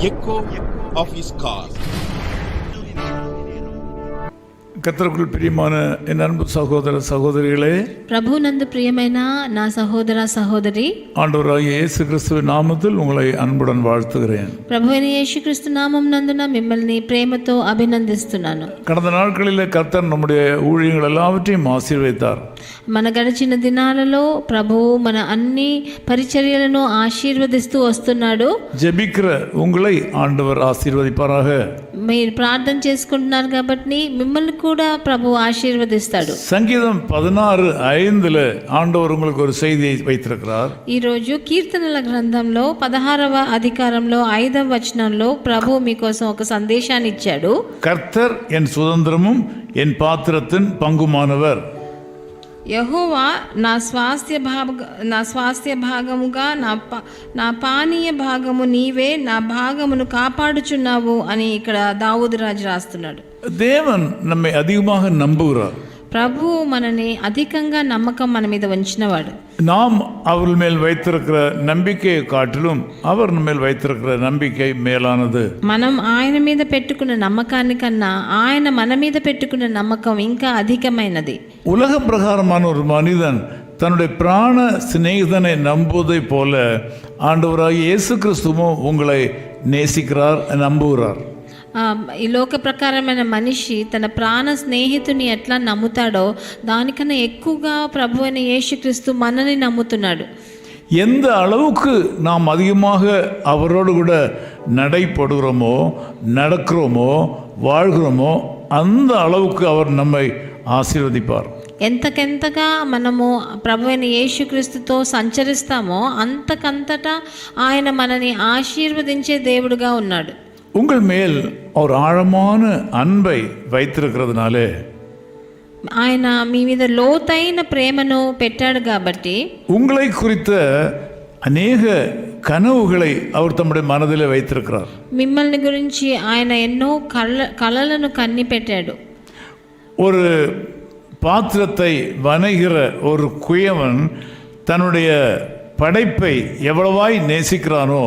echo of his call. கர்த்தருக்குள் பிரியமான என் அன்பு சகோதர சகோதரிகளே, ప్రభునందు ప్రియమైన నా సహోదర సహోదరి, ஆண்டவராகிய இயேசு கிறிஸ்துவின் நாமத்தில் உங்களை அன்புடன் வாழ்த்துகிறேன். ప్రభువైన యేసుక్రీస్తు నామం నందున మిమ్మల్ని ప్రేమతో అభినందిస్తున్నాను. கடந்த நாட்களில் கர்த்தர் நம்முடைய ஊழியங்கள் எல்லாவற்றையும் ஆசீர்வதித்தார். మన గడిచిన దినాలలో ప్రభువు మన అన్ని పరిచర్యలను ఆశీర్వదిస్తూ వస్తున్నాడు. ஜெபிக்கிற உங்களை ஆண்டவர் ஆசீர்வதிப்பாராக. మీరు ప్రార్థన చేసుకుంటున్నారు కాబట్టి మిమ్మల్ని కూడా ప్రభు ఆశీర్వదిస్తాడు. சங்கீதம் 16:5 ஆண்டவர் உங்களுக்கு ஒரு செய்தியை வைத்திருக்கிறார். ఈరోజు కీర్తనల గ్రంథంలో 16వ అధికారంలో 5వ వచనంలో ప్రభు మీకోసం ఒక సందేశాన్ని ఇచ్చాడు. கர்த்தர் என் சுதந்திரமும் என் பாத்திரத்தின் பங்குமானவர். యెహోవా నా స్వాస్థ్య భాగముగా నా పానీయ భాగము నీవే, నా భాగమును కాపాడుచున్నావు అని ఇక్కడ దావీదు రాజు రాస్తున్నాడు. தேவன் நம்மை அதிகமாக நம்புகிறார். ప్రభు మనని అధికంగా నమ్మకం మన మీద ఉంచినవాడు. நாம் அவர் மேல் வைத்திருக்கிற நம்பிக்கையை காட்டிலும் அவர் மேல் வைத்திருக்கிற நம்பிக்கை மேலானது. మనం ఆయన మీద పెట్టుకున్న నమ్మకాన్ని కన్నా ఆయన మన మీద పెట్టుకున్న నమ్మకం ఇంకా అధికమైనది. உலக பிரகாரமான ஒரு மனிதன் தன்னுடைய பிராண சிநேகிதனை நம்புவதை போல ஆண்டவராகிய இயேசு கிறிஸ்துவும் உங்களை நேசிக்கிறார், நம்புகிறார். ఈ లోక ప్రకారమైన మనిషి తన ప్రాణ స్నేహితుని ఎట్లా నమ్ముతాడో దానికన్నా ఎక్కువగా ప్రభు అయిన యేసుక్రీస్తు మనని నమ్ముతున్నాడు. எந்த அளவுக்கு நாம் அதிகமாக அவரோடு கூட நடைபடுகிறோமோ, நடக்கிறோமோ, வாழ்கிறோமோ அந்த அளவுக்கு அவர் நம்மை ஆசீர்வதிப்பார். ఎంతకెంతగా మనము ప్రభు అయిన యేసుక్రీస్తుతో సంచరిస్తామో అంతకంతటా ఆయన మనని ఆశీర్వదించే దేవుడుగా ఉన్నాడు. உங்கள் மேல் ஒரு ஆழமான அன்பை வைத்திருக்கிறதுனாலே, ఆయన మీ మీద లోతైన ప్రేమను పెట్టాడు కాబట్టి உங்களை குறித்த அநேக கனவுகளை அவர் தம்முடைய மனதிலே வைத்திருக்கிறார். మిమ్మల్ని గురించి ఆయన ఎన్నో కలలను కన్ని పెట్టాడు. ஒரு பாத்திரத்தை வணைகிற ஒரு குயவன் தன்னுடைய படைப்பை எவ்வளவாய் நேசிக்கிறானோ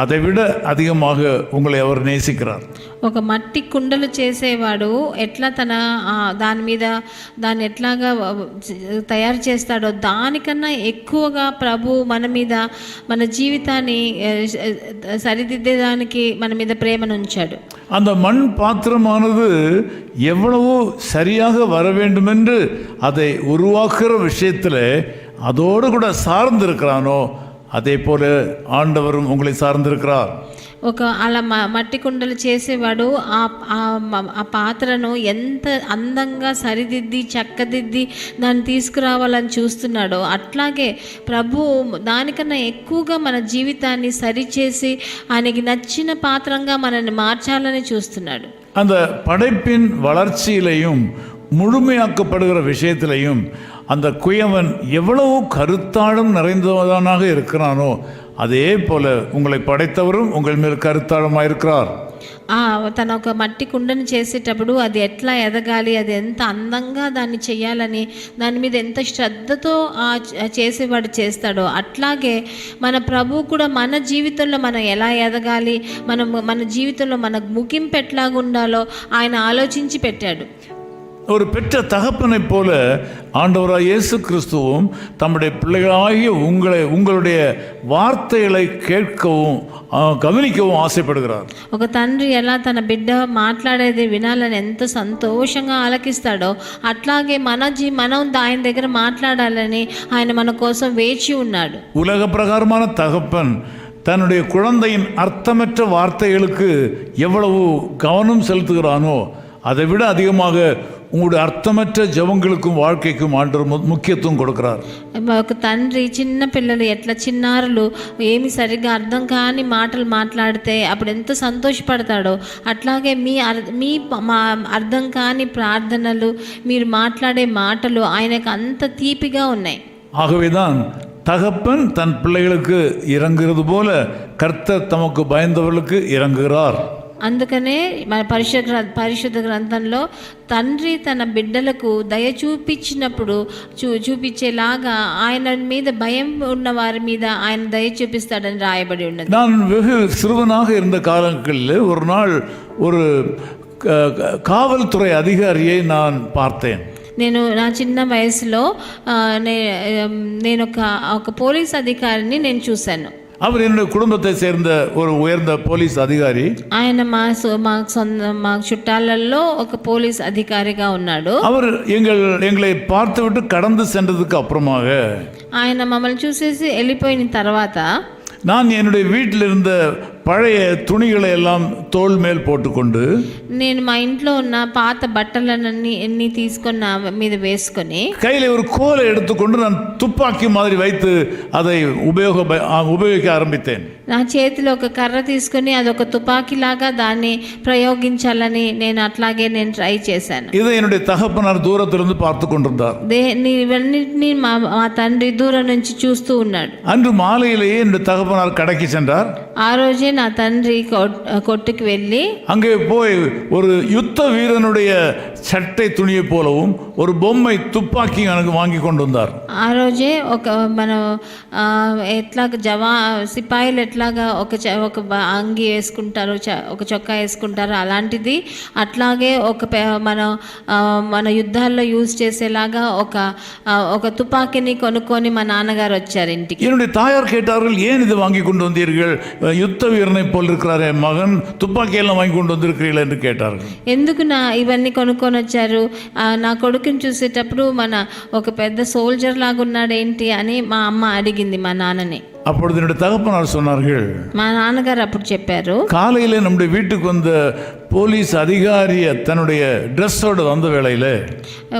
அதை விட அதிகமாக உங்களை அவர் நேசிக்கிறார். ఒక మట్టి కుండలు చేసేవాడు ఎట్లా దాన్ని ఎట్లాగా తయారు చేస్తాడో దానికన్నా ఎక్కువగా ప్రభు మన మీద, మన జీవితాన్ని సరిదిద్దేదానికి మన మీద ప్రేమను ఉంచాడు. அந்த மண் பாத்திரமானது எவ்வளவோ சரியாக வர வேண்டும் என்று அதை உருவாக்குற விஷயத்தில் அதோடு கூட சார்ந்திருக்கிறானோ அதே போல ஆண்டவரும் உங்களை சார்ந்திருக்கிறார். ఒక అలా మట్టి కుండలు చేసేవాడు ఆ పాత్రను ఎంత అందంగా సరిదిద్ది చక్కదిద్ది దాన్ని తీసుకురావాలని చూస్తున్నాడో అట్లాగే ప్రభు దానికన్నా ఎక్కువగా మన జీవితాన్ని సరిచేసి ఆయనకి నచ్చిన పాత్రంగా మనల్ని మార్చాలని చూస్తున్నాడు. அந்த படைப்பின் வளர்ச்சியிலையும் முழுமையாக்கப்படுகிற விஷயத்திலையும் அந்த குயவன் எவ்வளவு கருத்தாழம் நிறைந்தவனாக இருக்கிறானோ அதே போல உங்களை படைத்தவரும் உங்கள் மேல் கருத்தாழமாக இருக்கிறார். తన ఒక మట్టి కుండను చేసేటప్పుడు అది ఎట్లా ఎదగాలి, అది ఎంత అందంగా దాన్ని చేయాలని దాని మీద ఎంత శ్రద్ధతో చేసేవాడు చేస్తాడో అట్లాగే మన ప్రభు కూడా మన జీవితంలో మనం ఎలా ఎదగాలి, మన జీవితంలో మన ముగింపు ఎట్లాగా ఉండాలో ఆయన ఆలోచించి పెట్టాడు. ஒரு பெற்ற தகப்பனைப் போல ஆண்டவராக இயேசு கிறிஸ்துவும் தம்முடைய பிள்ளைகளாகிய உங்களுடைய வார்த்தைகளை கேட்கவும் గమనించவும் ఆశపడుகிறார். ఒక తండ్రి ఎలా తన బిడ్డ మాట్లాడేది వినాలని ఎంత సంతోషంగా ఆలకిస్తాడో అట్లాగే మనం ఆయన దగ్గర మాట్లాడాలని ఆయన మన కోసం వేచి ఉన్నాడు. உலக பிரகாரமான தகப்பன் தன்னுடைய குழந்தையின் அர்த்தமற்ற வார்த்தைகளுக்கு எவ்வளவு கவனம் செலுத்துகிறானோ அதை விட அதிகமாக உங்களுடைய అర్థమற்ற జపங்களுக்கும் வாழ்க்கைக்கும் ఆండర్ ముఖ్యత్వం கொடுக்கிறார். ఒక తండ్రి చిన్న పిల్లలు ఎట్లా చిన్నారులు ఏమి సరిగ్గా అర్థం కాని మాటలు మాట్లాడితే అప్పుడు ఎంత సంతోషపడతాడో అట్లాగే మీ అర్థం కాని ప్రార్థనలు, మీరు మాట్లాడే మాటలు ఆయనకు అంత తీపిగా ఉన్నాయి. ஆகவேதான் தகப்பன் தன் பிள்ளைகளுக்கு இறங்குகிறது போல கர்த்தர் தமக்கு பயந்தவர்களுக்கு இறங்குகிறார். అందుకనే మన పరిశుద్ధ గ్రంథంలో తండ్రి తన బిడ్డలకు దయ చూపించినప్పుడు చూపించేలాగా ఆయన మీద భయం ఉన్న వారి మీద ఆయన దయ చూపిస్తాడని రాయబడి ఉన్నది. நான் வெகு சிறுவனாக இருந்த காலங்களில் ஒரு நாள் ஒரு காவல்துறை அதிகாரியை நான் பார்த்தேன். నేను నా చిన్న వయసులో నేను ఒక పోలీస్ అధికారిని నేను చూశాను. அவர் என்னுடைய குடும்பத்தை சேர்ந்த ஒரு உயர்ந்த போலீஸ் அதிகாரி. ఆయన మా చుట్టాలలో ఒక పోలీస్ అధికారిగా ఉన్నాడు. அவர் எங்களை பார்த்துவிட்டு கடந்து சென்றதுக்கு அப்புறமாக ఆయన మమ్మల్ని చూసేసి వెళ్ళిపోయిన తర్వాత நான் என்னுடைய வீட்டில் இருந்த பழைய துணிகளை எல்லாம் தோள் மேல் போட்டுக்கொண்டு నేను మా ఇంట్లో ఉన్న పాత బట్టలన్నీ తీసుకొని మీద వేసుకొని கையில் ஒரு கோலை எடுத்துக்கொண்டு நான் துப்பாக்கி மாதிரி வைத்து அதை உபயோகிக்க ஆரம்பித்தேன். నా చేతిలో ఒక కర్ర తీసుకొని అదొక తుపాకీలాగా దాన్ని ప్రయోగించాలని నేను ట్రై చేశాను. இதை என்னுடைய தகப்பனார் தூரத்திலிருந்து பார்த்து கொண்டிருந்தார். ఇవన్నిటిని మా తండ్రి దూరం నుంచి చూస్తూ ఉన్నాడు. அன்று மாலையிலேயே என்னுடைய தகப்பனார் கடைக்கு சென்றார். ఆ రోజే నా తండ్రి కొట్టుకు వెళ్ళి அங்கே போய் ஒரு யுத்த வீரனுடைய சட்டை துணியை போலவும் ஒரு பொம்மை துப்பாக்கி எனக்கு வாங்கி கொண்டு வந்தார். ఆ రోజే ఒక మన ఎట్లాగా సిపాయిలు ఎట్లాగా ఒక అంగి వేసుకుంటారు, ఒక చొక్కా వేసుకుంటారు, అలాంటిది అట్లాగే మన యుద్ధాల్లో యూజ్ చేసేలాగా ఒక తుపాకీని కొనుక్కొని మా నాన్నగారు వచ్చారు ఇంటికి. என்னுடைய தாயார் கேட்டார்கள், ஏன் இது வாங்கி கொண்டு வந்தீர்கள்? யுத்த வீரனை போல் இருக்கிறாரே மகன், துப்பாக்கியெல்லாம் வாங்கி கொண்டு வந்திருக்கிறீர்கள் என்று கேட்டார்கள். ఎందుకు ఇవన్నీ కొనుక్కొని వచ్చారు? నా కొడుకుని చూసేటప్పుడు ఒక పెద్ద సోల్జర్ లాగా ఉన్నాడు ఏంటి అని మా అమ్మ అడిగింది మా నాన్నని. அப்பொழுது என்னுடைய தகப்பனார் சொன்னார்கள், మా నాన్నగారు అప్పుడు చెప్పారు, காலையில நம்முடைய வீட்டுக்கு வந்த போலீஸ் அதிகாரிய தன்னுடைய ட்ரெஸ்ஸோடு வந்த வேளையில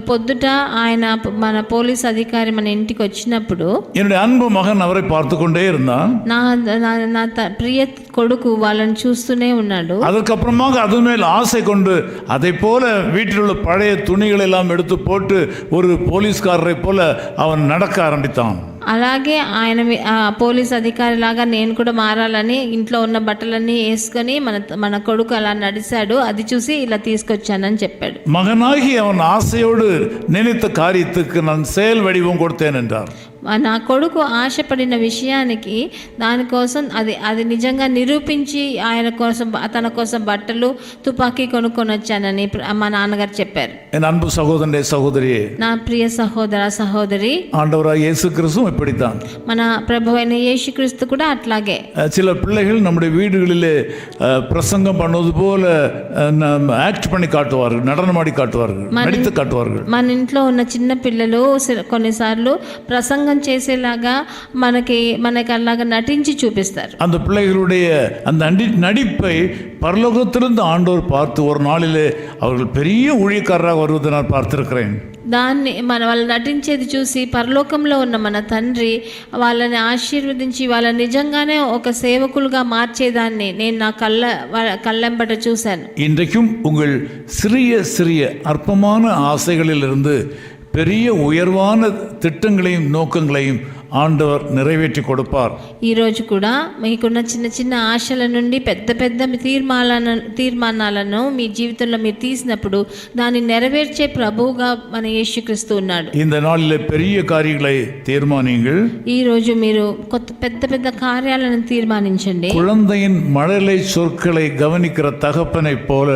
పొద్దుట ఆయన మన పోలీస్ అధికారి మన ఇంటికి వచ్చినప్పుడు என்னுடைய அன்பு மகன் அவரை பார்த்து கொண்டே இருந்தான். నా ప్రియ కొడుకు వాళ్ళని చూస్తూనే ఉన్నాడు. அதற்கப்புறமாக அது மேல் ஆசை கொண்டு அதை போல வீட்டில் உள்ள பழைய துணிகளை எல்லாம் எடுத்து போட்டு ஒரு போலீஸ்காரரை போல அவன் நடக்க ஆரம்பித்தான். అలాగే ఆయన పోలీస్ అధికారి లాగా నేను కూడా మారాలని ఇంట్లో ఉన్న బట్టలన్నీ వేసుకొని మన కొడుకు అలా నడిచాడు. అది చూసి ఇలా తీసుకొచ్చానని చెప్పాడు. மகனாகி அவன் ஆசையோடு நினைத்த காரியத்துக்கு நான் செயல் வடிவம் கொடுத்தேன் என்றார். నా కొడుకు ఆశపడిన విషయానికి దానికోసం అది నిజంగా నిరూపించి తన కోసం బట్టలు, తుపాకీ కొనుక్కొని వచ్చానని మా నాన్నగారు చెప్పారు. என் அன்பு சகோதரனே சகோதரியே, నా ప్రియ సహోదర సహోదరి, ஆண்டவராகிய இயேசு கிறிஸ்துவும் இப்படித்தான். మన ప్రభు అయిన యేసుక్రీస్తు కూడా అట్లాగే. சில பிள்ளைகள் நம்முடைய வீடுகளிலே பிரசங்கம் பண்ணுவது போல ஆக்ட் பண்ணி காட்டுவார்கள், நடனமாடி காட்டுவார்கள், நடித்து காட்டுவார்கள். మన ఇంట్లో ఉన్న చిన్న పిల్లలు కొన్నిసార్లు ప్రసంగం చేసేలాగా మనకి అలాగా నటించి చూపిస్తారు. அந்த பிள்ளைகளுடைய அந்த நடிப்பை பரலோகத்திலிருந்து ஆண்டவர் பார்த்து ஒரு நாளிலே அவர்கள் பெரிய ஊழியக்காரராக வருவதை நான் பார்த்திருக்கிறேன். దాన్ని వాళ్ళు నటించేది చూసి పరలోకంలో ఉన్న మన తండ్రి వాళ్ళని ఆశీర్వదించి వాళ్ళని నిజంగానే ఒక సేవకులుగా మార్చేదాన్ని నేను నా కళ్ళెంబట చూశాను. இன்றைக்கும் உங்கள் சிறிய சிறிய அற்பமான ஆசைகளிலிருந்து பெரிய உயர்வான திட்டங்களையும் நோக்கங்களையும் ஆண்டவர் நிறைவேற்றி கொடுப்பார். ఈరోజు కూడా మీకున్న చిన్న చిన్న ఆశల నుండి పెద్ద పెద్ద తీర్మానాలను మీ జీవితంలో మీరు తీసినప్పుడు దాన్ని నెరవేర్చే ప్రభువుగా మన యేసుక్రీస్తు ఉన్నాడు. இந்த நாளிலே பெரிய காரியங்களை தீர்மானியுங்கள். ఈ రోజు మీరు పెద్ద పెద్ద కార్యాలను తీర్మానించండి. குழந்தையின் மழலை சொற்களை கவனிக்கிற தகப்பனை போல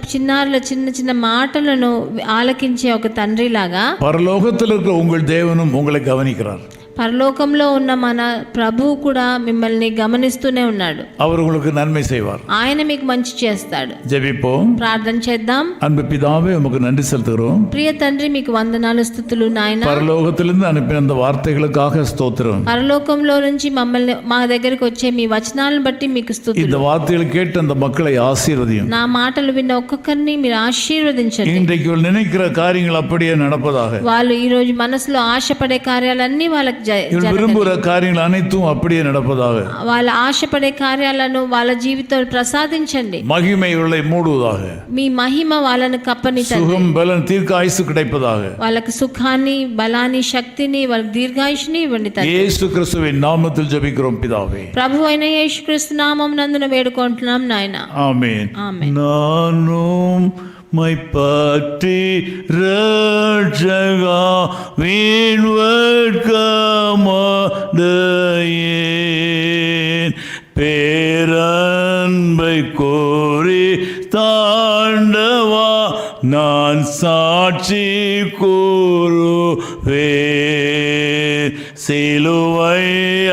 చిన్నారుల చిన్న చిన్న మాటలను ఆలకించే ఒక తండ్రిలాగా పరలోకத்தில் இருக்கிற உங்கள் தேவனும் உங்களை கவனிக்கிறார். పరలోకంలో ఉన్న మన ప్రభువు కూడా మిమ్మల్ని గమనిస్తూనే ఉన్నాడు. அவர் உங்களுக்கு நன்மை செய்வார். ఆయన మీకు మంచి చేస్తాడు. ஜெபிப்போம். ప్రార్థన చేద్దాం. அன்பு பிதாவே, உமக்கு நன்றி செலுத்துகிறோம். ప్రియ తండ్రి, మీకు వందనాలు, స్తుతులు నాయన. పరలోకத்திலிருந்து అనిపిన அந்த వార్తகளுக்காக స్తోత్రం. పరలోకంలో నుంచి మా దగ్గరికి వచ్చే మీ వచనాలను బట్టి మీకు స్తుతులు. இந்த வார்த்தைகளை கேட்டு அந்த மக்களை ஆசீர்வதியும். నా మాటలు విన్న ఒక్కొక్కరిని మీరు ఆశీర్వదించండి. இன்றைக்கு நினைக்கிற காரியங்கள் அப்படியே நடப்பதாக. వాళ్ళు ఈ రోజు మనసులో ఆశపడే కార్యాలన్నీ వాళ్ళకి இவள் விரும்புகிற காரியங்கள் அனைத்தும் அப்படியே நடப்பதாக. వాళ్ళ ఆశపడే కార్యాలను వాళ్ళ జీవితంలో ప్రసాదించండి. மகிமை இவளை மூடுவதாக. మీ మహిమ వాళ్ళను కప్పని తండ్రి. சுகம் பலன் தீர்க்க ஆயுசு கிடைப்பதாக. వాళ్ళకి సుఖాన్ని బలాన్ని శక్తిని వాళ్ళకి దీర్ఘాయుష్ని ఇవ్వండి తండ్రి. యేసు క్రీస్తుவின் నామத்தில் జెபிக்கிறோம் பிதாவே. ప్రభు అయిన యేసుక్రీస్తు నామమునందున వేడుకుంటున్నాం నాయన. ஆமென். ஆமென். நானும் மை பற்றி ரட்சகா வீண்வர்க்கமடையேன் பேரன்பை கோரி தாண்டவா நான் சாட்சி கூறுவேன் சிலுவை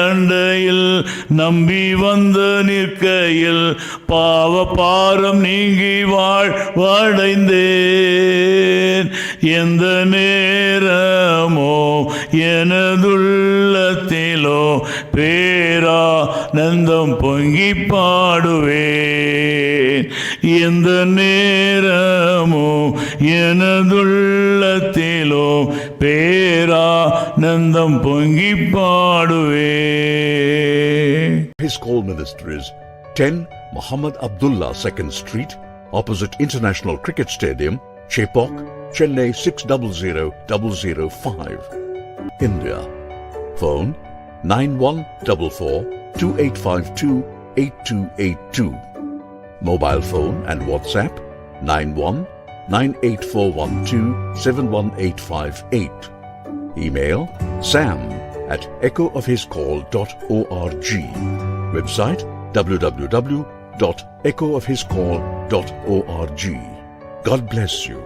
அண்டையில் நம்பி வந்து நிற்கையில் பாவ பாரம் நீங்கி வாழ்வடைந்தேன் எந்த நேரமோ எனதுள்ளத்திலோ பேரானந்தம் பொங்கி பாடுவேன் எந்த நேரமோ எனதுள்ளத்திலோ பேரானந்தம் பொங்கி பாடுவேன். His Call Ministries, 10 Muhammad Abdullah 2nd Street, opposite International Cricket Stadium, Chepauk, Chennai 600005, India. Phone 9144-2852-8282. Mobile phone and WhatsApp 91-98412-71858. Email sam@echoofhiscall.org. Website www.echoofhiscall.org. God bless you.